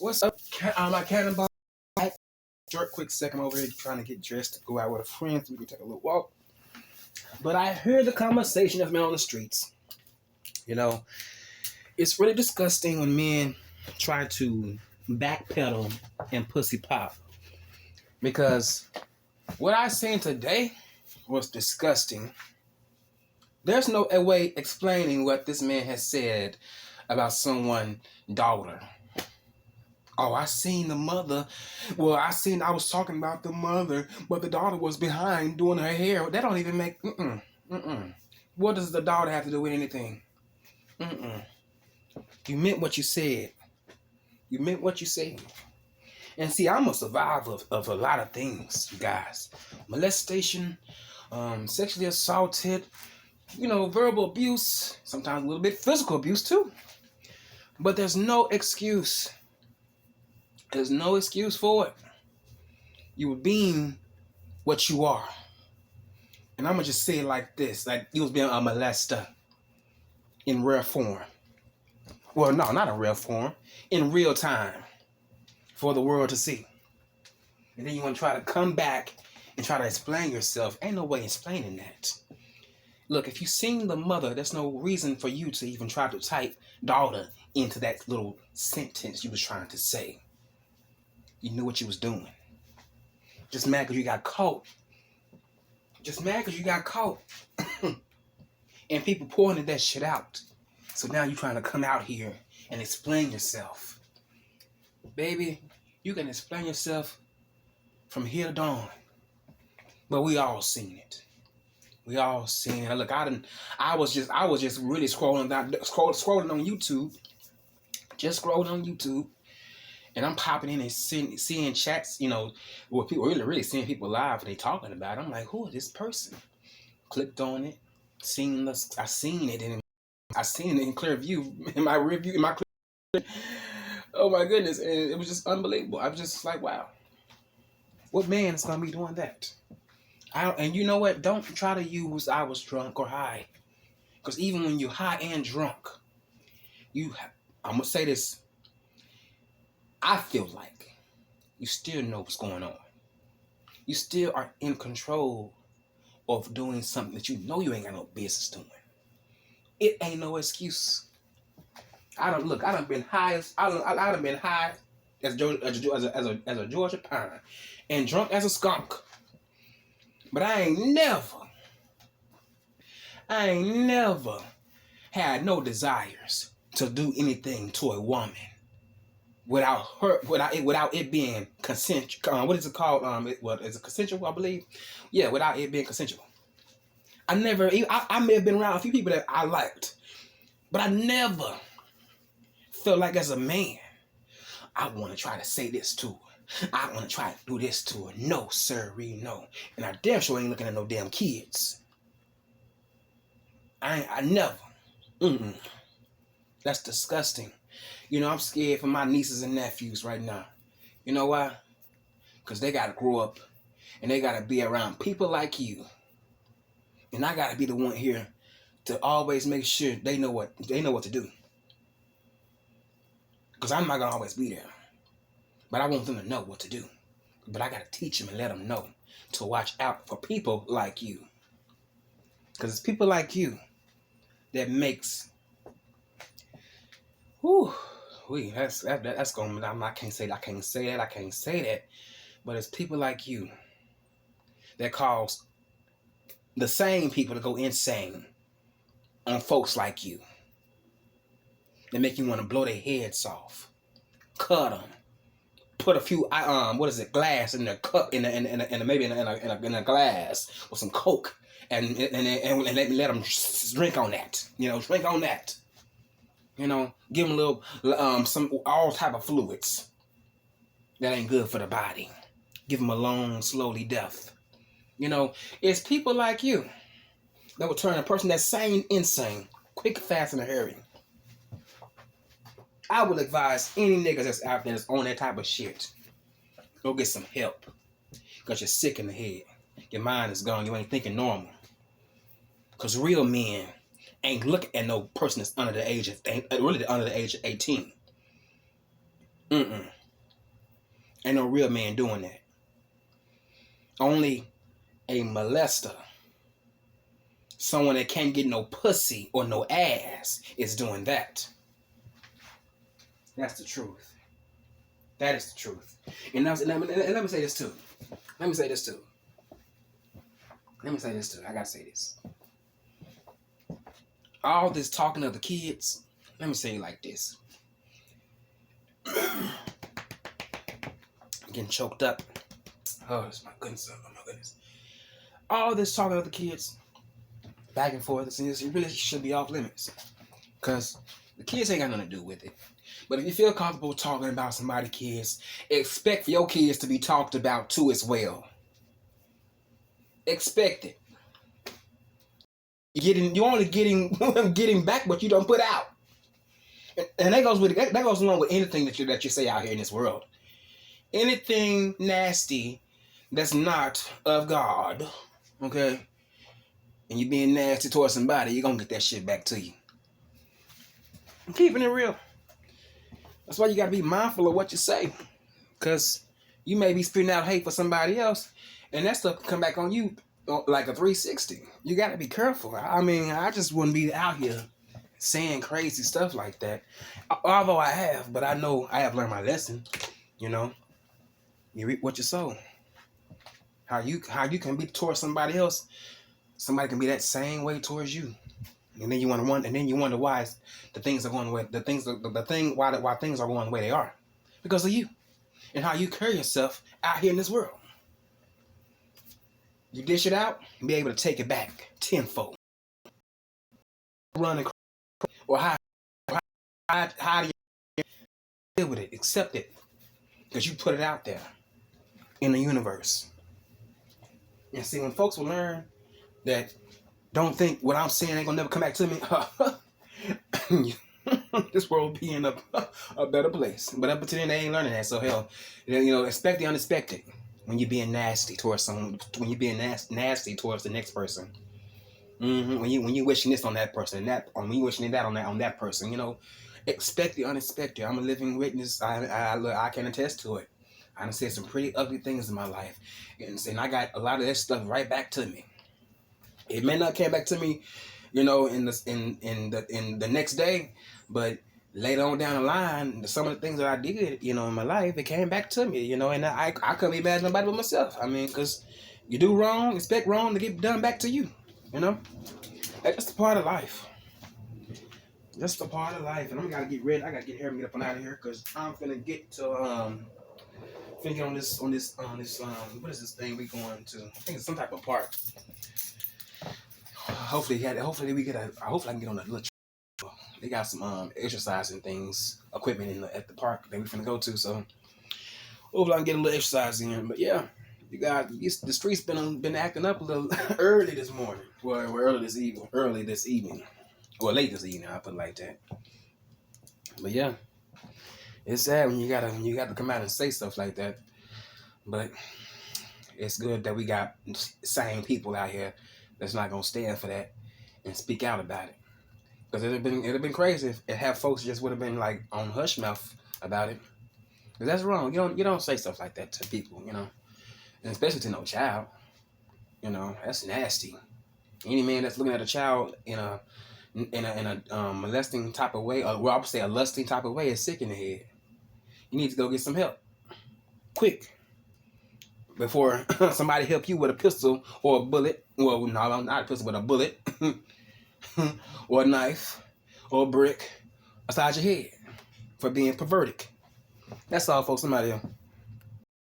What's up? My cannonball. Short, quick second over here trying to get dressed to go out with a friend so we can take a little walk. But I heard the conversation that's been on the streets. You know, it's really disgusting when men try to backpedal and pussy pop. Because what I seen today was disgusting. There's no way explaining what this man has said about someone's daughter. Oh, I seen the mother. Well, I was talking about the mother, but the daughter was behind doing her hair. That don't even make, What does the daughter have to do with anything? You meant what you said. You meant what you said. And see, I'm a survivor of a lot of things, you guys. Molestation, sexually assaulted, verbal abuse, sometimes a little bit physical abuse too. But there's no excuse. There's no excuse for it. You were being what you are. And I'm going to just say it like this. Like you was being a molester in rare form. Well, no, not in rare form. In real time. For the world to see. And then you want to try to come back and try to explain yourself. Ain't no way explaining that. Look, if you seen the mother, there's no reason for you to even try to type daughter into that little sentence you was trying to say. You knew what you was doing. Just mad because you got caught. Just mad because you got caught. And people pointed that shit out. So now you're trying to come out here and explain yourself. Baby, you can explain yourself from here to dawn. But we all seen it. We all seen it. Look, I was just really scrolling on YouTube. Just scrolling on YouTube. And I'm popping in and seeing chats, where people really seeing people live and they talking about it. I'm like, who is this person? Clicked on it, I seen it in clear view in my review, oh my goodness, and it was just unbelievable. I was just like, wow, what man is gonna be doing that? And you know what? Don't try to use I was drunk or high, because even when you're high and drunk, I'm gonna say this. I feel like you still know what's going on. You still are in control of doing something that you know you ain't got no business doing. It ain't no excuse. I done been high as a Georgia pine and drunk as a skunk. But I ain't never had no desires to do anything to a woman without it being consensual. What is it called? Is it consensual? I believe. Yeah, without it being consensual. I may have been around a few people that I liked, but I never felt like as a man, I want to try to say this to her. I want to try to do this to her. No, sirree, no. And I damn sure ain't looking at no damn kids. I never. That's disgusting. I'm scared for my nieces and nephews right now. You know why? Because they got to grow up and they got to be around people like you. And I got to be the one here to always make sure they know what to do. Because I'm not going to always be there. But I want them to know what to do. But I got to teach them and let them know to watch out for people like you. Because it's people like you that makes... that's going. I can't say that. But it's people like you that cause the same people to go insane on folks like you. They make you want to blow their heads off, cut them, put a few glass in their cup maybe in a glass with some Coke and let them drink on that. Drink on that. Give them a little, all type of fluids that ain't good for the body. Give them a long, slowly death. It's people like you that will turn a person that's sane insane, quick, fast, in a hurry. I would advise any niggas that's out there that's on that type of shit, go get some help. Because you're sick in the head. Your mind is gone. You ain't thinking normal. Because real men ain't looking at no person that's under the age of 18. Mm-mm. Ain't no real man doing that. Only a molester, someone that can't get no pussy or no ass, is doing that. That's the truth. That is the truth. And let me say this too. Let me say this too. I gotta say this. All this talking of the kids, let me say it like this. I'm getting choked up. Oh, my goodness. Oh, my goodness. All this talking of the kids, back and forth, it really should be off limits. Because the kids ain't got nothing to do with it. But if you feel comfortable talking about somebody's kids, expect for your kids to be talked about too as well. Expect it. You're only getting back what you don't put out. And that goes along with anything that you say out here in this world. Anything nasty that's not of God, okay? And you being nasty towards somebody, you're gonna get that shit back to you. I'm keeping it real. That's why you gotta be mindful of what you say. Because you may be spitting out hate for somebody else, and that stuff can come back on you like a 360. You gotta be careful. I mean, I just wouldn't be out here saying crazy stuff like that. Although I have, but I know I have learned my lesson. You know, you reap what you sow. How you can be towards somebody else, somebody can be that same way towards you. And then you wonder why the things are going the way why things are going the way they are. Because of you and how you carry yourself out here in this world. You dish it out and be able to take it back tenfold. Run and or how do you deal with it? Accept it. Because you put it out there in the universe. And see, when folks will learn that don't think what I'm saying ain't gonna never come back to me, this world will be in a better place. But up until then, they ain't learning that. So hell, expect the unexpected when you're being nasty towards someone. When you're being nasty towards the next person. Mm-hmm. When you wishing this on that person, when you wishing that on that person, expect the unexpected. I'm a living witness. I can attest to it. I done said some pretty ugly things in my life, and I got a lot of that stuff right back to me. It may not come back to me, in the next day, but later on down the line, some of the things that I did, in my life, it came back to me, and I couldn't be mad at nobody but myself. I mean, because you do wrong, expect wrong to get done back to you. That's just a part of life. Just a part of life, and I gotta get ready. I gotta get here and get up and out of here because I'm finna get to get on this what is this thing we going to? I think it's some type of park. Hopefully I can get on a little. They got some exercising things, equipment at the park that we finna go to. So hopefully I can get a little exercise in. But yeah, you got the streets been acting up a little early this morning. Well, early this evening, or late this evening. I put it like that. But yeah, it's sad when you gotta come out and say stuff like that. But it's good that we got sane people out here that's not gonna stand for that and speak out about it. Because it'd have been crazy if folks just would have been like on hush mouth about it. Because that's wrong. You don't say stuff like that to people, and especially to no child. That's nasty. Any man that's looking at a child in a molesting type of way, or I would say a lusting type of way, is sick in the head. You need to go get some help, quick, before somebody help you with a pistol or a bullet. Well, no, not a pistol, but a bullet, or a knife, or a brick, aside your head for being perverted. That's all, folks. Somebody else.